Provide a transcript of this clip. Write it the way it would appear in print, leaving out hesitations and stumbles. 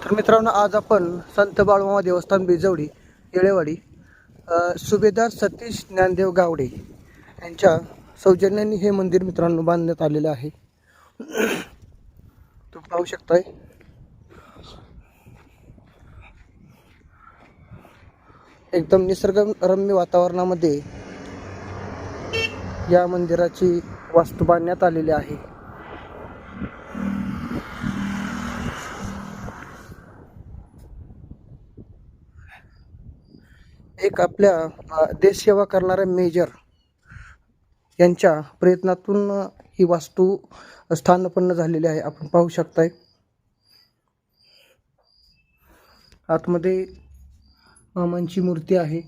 तर मित्रांनो, आज आपण संत बाळूमामा देवस्थान बिजवडी येळेवाडी सुभेदार सतीश ज्ञानदेव गावडे यांच्या सौजन्याने हे मंदिर मित्रांनो बांधण्यात आलेले आहे. तुम्ही पाहू शकताय. एकदम निसर्गरम्य वातावरणामध्ये या मंदिराची वास्तू बांधण्यात आलेली आहे. एक आपल्या देशसेवा करणाऱ्या मेजर यांच्या प्रयत्नातून ही वास्तू स्थानापन्न झालेली आहे. आपण पाहू शकताय. आतमध्ये मामांची मूर्ती आहे.